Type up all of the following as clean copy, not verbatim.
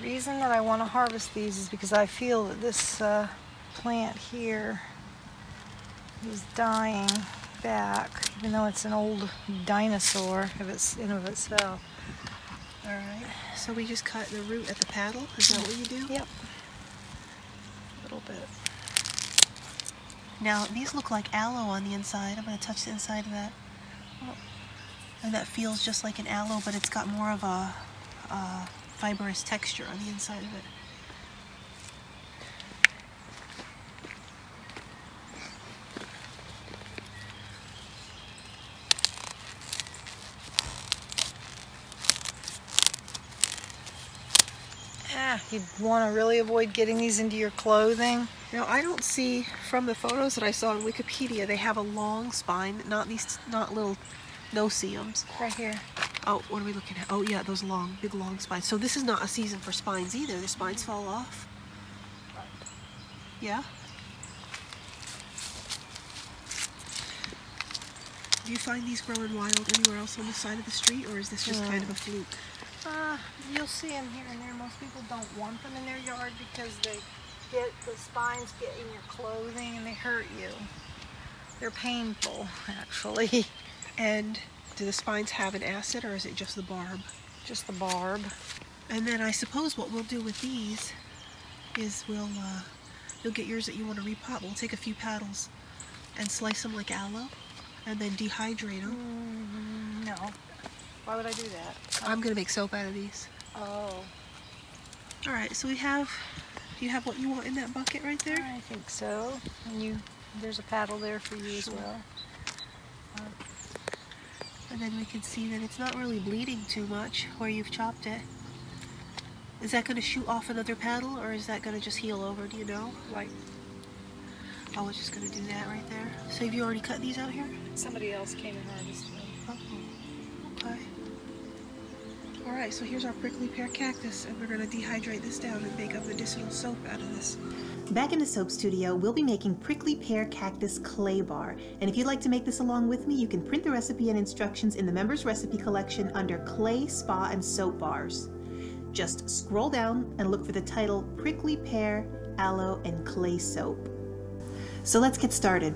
reason that I want to harvest these is because I feel that this plant here is dying back, even though it's an old dinosaur in of itself. Alright, so we just cut the root at the paddle? Is that what you do? Yep. A little bit. Now, these look like aloe on the inside. I'm going to touch the inside of that. Oh. And that feels just like an aloe, but it's got more of a fibrous texture on the inside of it. You'd want to really avoid getting these into your clothing. Now, I don't see from the photos that I saw on Wikipedia, they have a long spine, not little no-see-ums. Right here. Oh, what are we looking at? Oh yeah, those long, big long spines. So this is not a season for spines either. The spines fall off. Yeah? Do you find these growing wild anywhere else on the side of the street, or is this just kind of a fluke? You'll see them here and there. Most people don't want them in their yard because the spines get in your clothing and they hurt you. They're painful, actually. And do the spines have an acid, or is it just the barb? Just the barb. And then I suppose what we'll do with these is you'll get yours that you want to repot. We'll take a few petals and slice them like aloe, and then dehydrate them. No. Why would I do that? I'm going to make soap out of these. Oh. Alright, so do you have what you want in that bucket right there? I think so. And there's a paddle there for you as well. And then we can see that it's not really bleeding too much where you've chopped it. Is that going to shoot off another paddle, or is that going to just heal over? Do you know? Like, oh, it's just going to do that right there. So have you already cut these out here? somebody else came and harvested them. Oh, okay. Alright, so here's our prickly pear cactus, and we're going to dehydrate this down and make a medicinal soap out of this. Back in the soap studio, we'll be making prickly pear cactus clay bar. And if you'd like to make this along with me, you can print the recipe and instructions in the members recipe collection under clay, spa, and soap bars. Just scroll down and look for the title Prickly Pear, Aloe, and Clay Soap. So let's get started.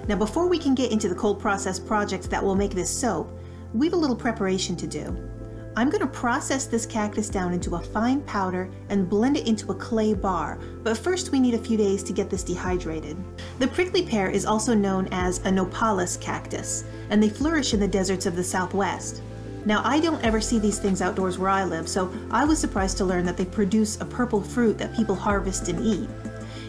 Now before we can get into the cold process project that will make this soap, we have a little preparation to do. I'm going to process this cactus down into a fine powder and blend it into a clay bar, but first we need a few days to get this dehydrated. The prickly pear is also known as a nopalus cactus, and they flourish in the deserts of the Southwest. Now I don't ever see these things outdoors where I live, so I was surprised to learn that they produce a purple fruit that people harvest and eat.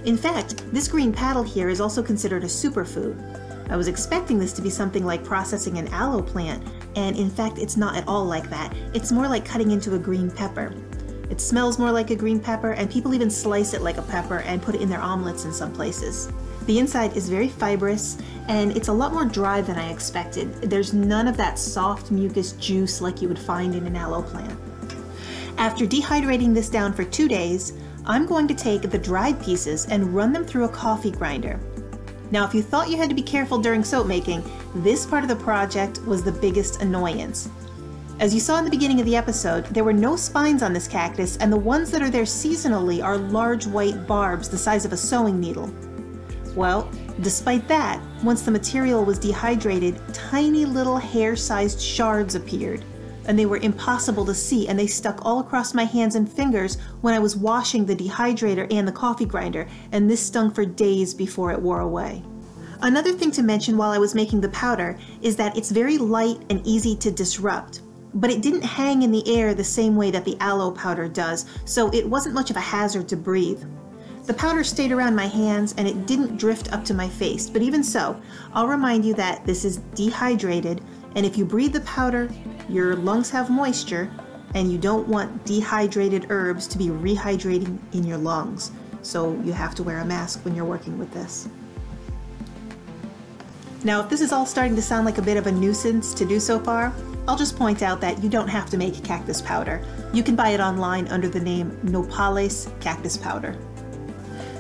In fact, this green paddle here is also considered a superfood. I was expecting this to be something like processing an aloe plant, and in fact it's not at all like that. It's more like cutting into a green pepper. It smells more like a green pepper, and people even slice it like a pepper and put it in their omelets in some places. The inside is very fibrous, and it's a lot more dry than I expected. There's none of that soft mucus juice like you would find in an aloe plant. After dehydrating this down for 2 days, I'm going to take the dried pieces and run them through a coffee grinder. Now, if you thought you had to be careful during soap making, this part of the project was the biggest annoyance. As you saw in the beginning of the episode, there were no spines on this cactus, and the ones that are there seasonally are large white barbs the size of a sewing needle. Well, despite that, once the material was dehydrated, tiny little hair-sized shards appeared, and they were impossible to see, and they stuck all across my hands and fingers when I was washing the dehydrator and the coffee grinder, and this stung for days before it wore away. Another thing to mention while I was making the powder is that it's very light and easy to disrupt, but it didn't hang in the air the same way that the aloe powder does, so it wasn't much of a hazard to breathe. The powder stayed around my hands and it didn't drift up to my face, but even so, I'll remind you that this is dehydrated, and if you breathe the powder, your lungs have moisture, and you don't want dehydrated herbs to be rehydrating in your lungs, so you have to wear a mask when you're working with this. Now, if this is all starting to sound like a bit of a nuisance to do so far, I'll just point out that you don't have to make cactus powder. You can buy it online under the name Nopales Cactus Powder.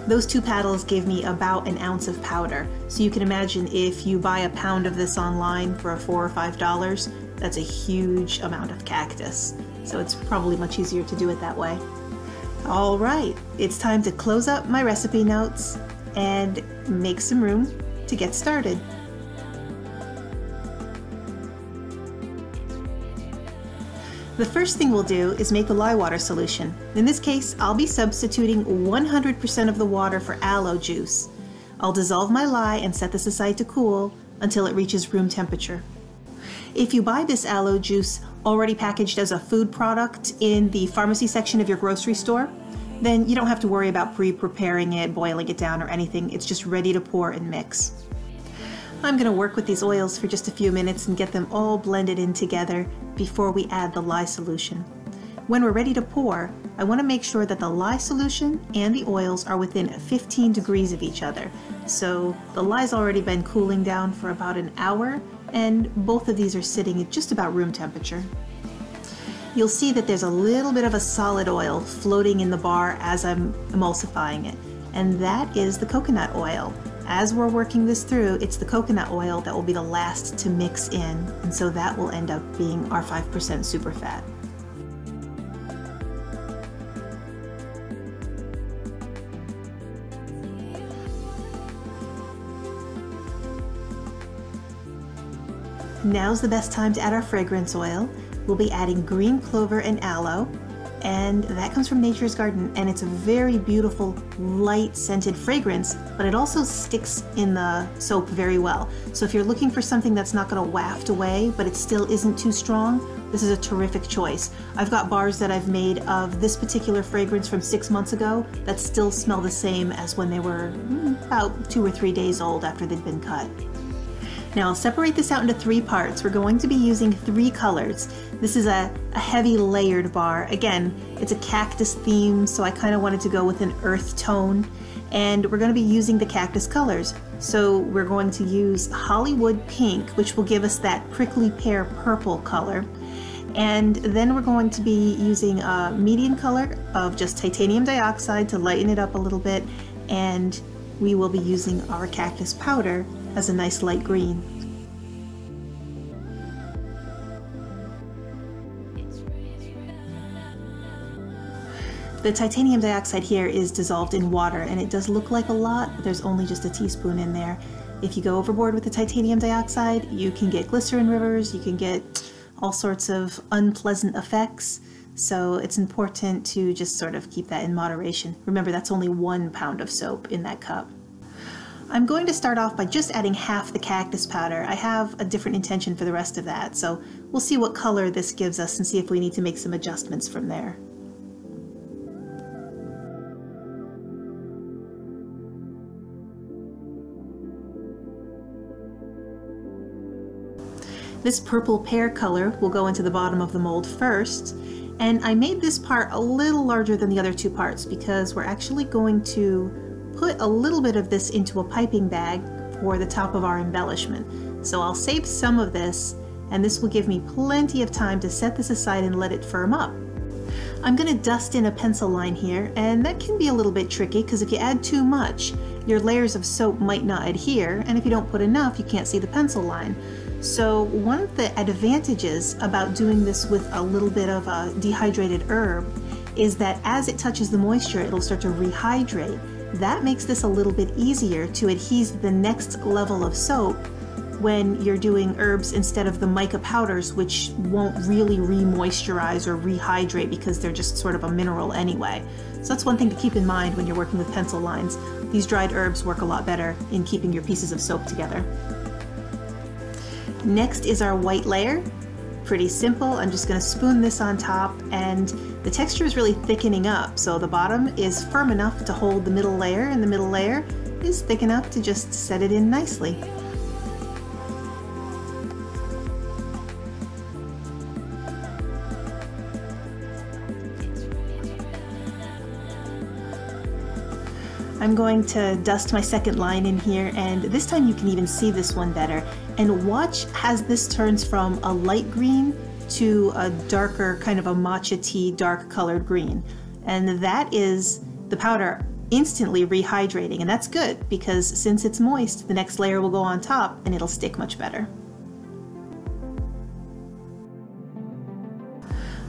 Those 2 paddles gave me about an ounce of powder, so you can imagine if you buy a pound of this online for $4 or $5, that's a huge amount of cactus. So it's probably much easier to do it that way. All right, it's time to close up my recipe notes and make some room to get started. The first thing we'll do is make a lye water solution. In this case, I'll be substituting 100% of the water for aloe juice. I'll dissolve my lye and set this aside to cool until it reaches room temperature. If you buy this aloe juice already packaged as a food product in the pharmacy section of your grocery store, then you don't have to worry about pre-preparing it, boiling it down or anything. It's just ready to pour and mix. I'm going to work with these oils for just a few minutes and get them all blended in together before we add the lye solution. When we're ready to pour, I want to make sure that the lye solution and the oils are within 15 degrees of each other. So the lye's already been cooling down for about an hour, and both of these are sitting at just about room temperature. You'll see that there's a little bit of a solid oil floating in the bar as I'm emulsifying it, and that is the coconut oil. As we're working this through, it's the coconut oil that will be the last to mix in, and so that will end up being our 5% superfat. Now's the best time to add our fragrance oil. We'll be adding green clover and aloe, and that comes from Nature's Garden, and it's a very beautiful light scented fragrance, but it also sticks in the soap very well. So if you're looking for something that's not going to waft away but it still isn't too strong, this is a terrific choice. I've got bars that I've made of this particular fragrance from 6 months ago that still smell the same as when they were about 2 or 3 days old after they'd been cut. Now I'll separate this out into 3 parts. We're going to be using 3 colors. This is a heavy layered bar. Again, it's a cactus theme, so I kind of wanted to go with an earth tone. And we're going to be using the cactus colors. So we're going to use Hollywood Pink, which will give us that prickly pear purple color. And then we're going to be using a medium color of just titanium dioxide to lighten it up a little bit. And we will be using our cactus powder as a nice light green. The titanium dioxide here is dissolved in water, and it does look like a lot, but there's only just a teaspoon in there. If you go overboard with the titanium dioxide, you can get glycerin rivers, you can get all sorts of unpleasant effects. So it's important to just sort of keep that in moderation. Remember, that's only 1 pound of soap in that cup. I'm going to start off by just adding half the cactus powder. I have a different intention for the rest of that, so we'll see what color this gives us and see if we need to make some adjustments from there. This purple pear color will go into the bottom of the mold first, and I made this part a little larger than the other 2 parts because we're actually going to put a little bit of this into a piping bag for the top of our embellishment. So I'll save some of this, and this will give me plenty of time to set this aside and let it firm up. I'm going to dust in a pencil line here, and that can be a little bit tricky because if you add too much, your layers of soap might not adhere, and if you don't put enough, you can't see the pencil line. So one of the advantages about doing this with a little bit of a dehydrated herb is that as it touches the moisture, it'll start to rehydrate. That makes this a little bit easier to adhere the next level of soap when you're doing herbs instead of the mica powders, which won't really re-moisturize or rehydrate because they're just sort of a mineral anyway. So that's one thing to keep in mind when you're working with pencil lines. These dried herbs work a lot better in keeping your pieces of soap together. Next is our white layer. Pretty simple. I'm just going to spoon this on top, and the texture is really thickening up, so the bottom is firm enough to hold the middle layer, and the middle layer is thick enough to just set it in nicely. I'm going to dust my second line in here, and this time you can even see this one better. And watch as this turns from a light green to a darker, kind of a matcha tea, dark colored green. And that is the powder instantly rehydrating, and that's good because since it's moist, the next layer will go on top and it'll stick much better.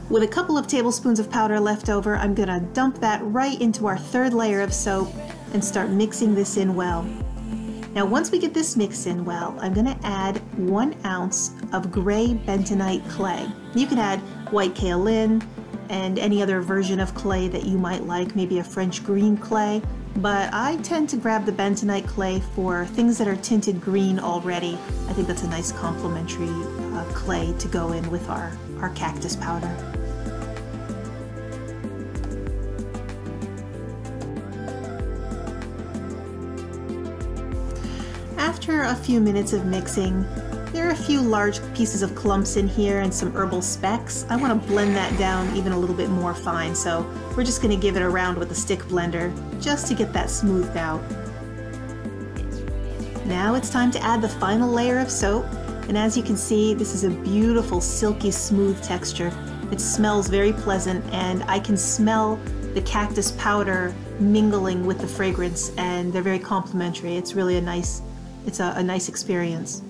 With a couple of tablespoons of powder left over, I'm going to dump that right into our third layer of soap and start mixing this in well. Now once we get this mixed in well, I'm going to add 1 ounce of gray bentonite clay. You can add white kaolin and any other version of clay that you might like, maybe a French green clay, but I tend to grab the bentonite clay for things that are tinted green already. I think that's a nice complementary clay to go in with our cactus powder. After a few minutes of mixing, there are a few large pieces of clumps in here and some herbal specks. I want to blend that down even a little bit more fine, so we're just going to give it a round with a stick blender just to get that smoothed out. Now it's time to add the final layer of soap, and as you can see, this is a beautiful silky smooth texture. It smells very pleasant, and I can smell the cactus powder mingling with the fragrance, and they're very complementary. It's really a nice experience.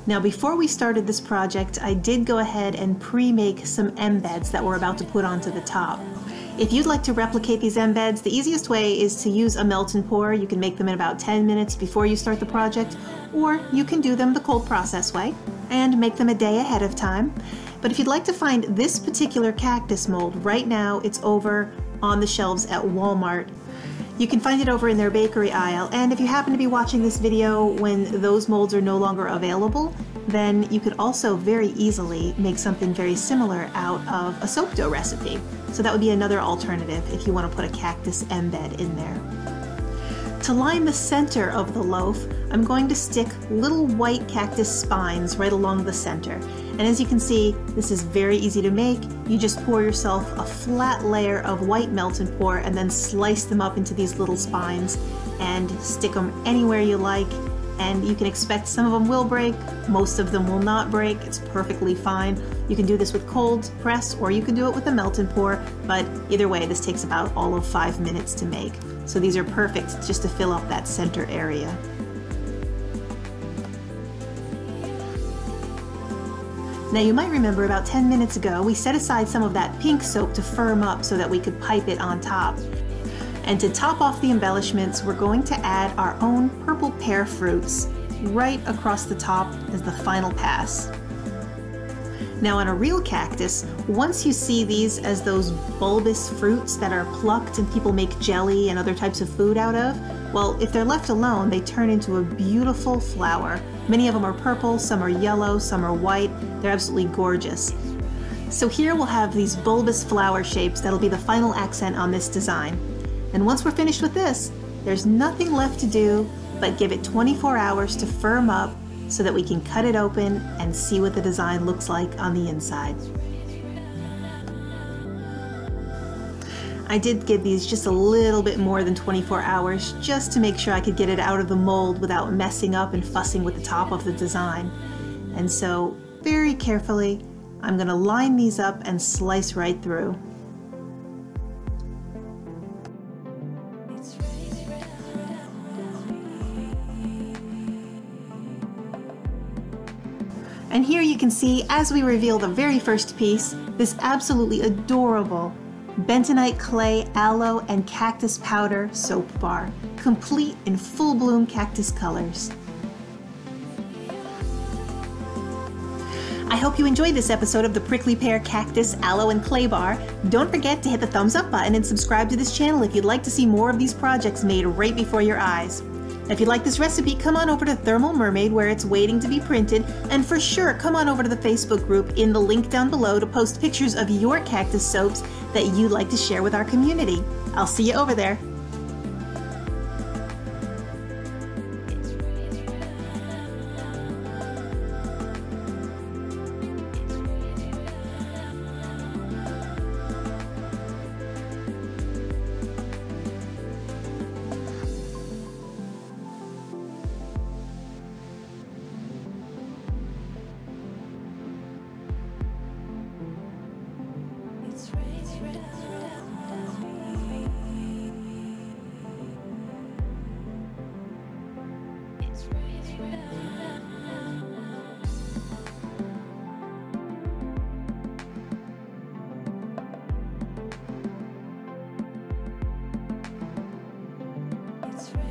Now before we started this project, I did go ahead and pre-make some embeds that we're about to put onto the top. If you'd like to replicate these embeds, the easiest way is to use a melt and pour. You can make them in about 10 minutes before you start the project, or you can do them the cold process way and make them a day ahead of time. But if you'd like to find this particular cactus mold, right now it's over on the shelves at Walmart. You can find it over in their bakery aisle, and if you happen to be watching this video when those molds are no longer available, then you could also very easily make something very similar out of a soap dough recipe. So that would be another alternative if you want to put a cactus embed in there. To line the center of the loaf, I'm going to stick little white cactus spines right along the center. And as you can see, this is very easy to make. You just pour yourself a flat layer of white melt and pour and then slice them up into these little spines and stick them anywhere you like. And you can expect some of them will break, most of them will not break. It's perfectly fine. You can do this with cold press or you can do it with a melt and pour, but either way, this takes about all of 5 minutes to make. So these are perfect just to fill up that center area. Now you might remember about 10 minutes ago, we set aside some of that pink soap to firm up so that we could pipe it on top. And to top off the embellishments, we're going to add our own purple pear fruits right across the top as the final pass. Now on a real cactus, once you see these as those bulbous fruits that are plucked and people make jelly and other types of food out of, well, if they're left alone, they turn into a beautiful flower. Many of them are purple, some are yellow, some are white. They're absolutely gorgeous. So here we'll have these bulbous flower shapes that'll be the final accent on this design. And once we're finished with this, there's nothing left to do but give it 24 hours to firm up so that we can cut it open and see what the design looks like on the inside. I did give these just a little bit more than 24 hours just to make sure I could get it out of the mold without messing up and fussing with the top of the design. And so very carefully, I'm going to line these up and slice right through. And here you can see, as we reveal the very first piece, this absolutely adorable bentonite clay, aloe, and cactus powder soap bar, complete in full bloom cactus colors. I hope you enjoyed this episode of the Prickly Pear Cactus Aloe and Clay Bar. Don't forget to hit the thumbs up button and subscribe to this channel if you'd like to see more of these projects made right before your eyes. If you like this recipe, come on over to Thermal Mermaid where it's waiting to be printed, and for sure come on over to the Facebook group in the link down below to post pictures of your cactus soaps that you'd like to share with our community. I'll see you over there. It's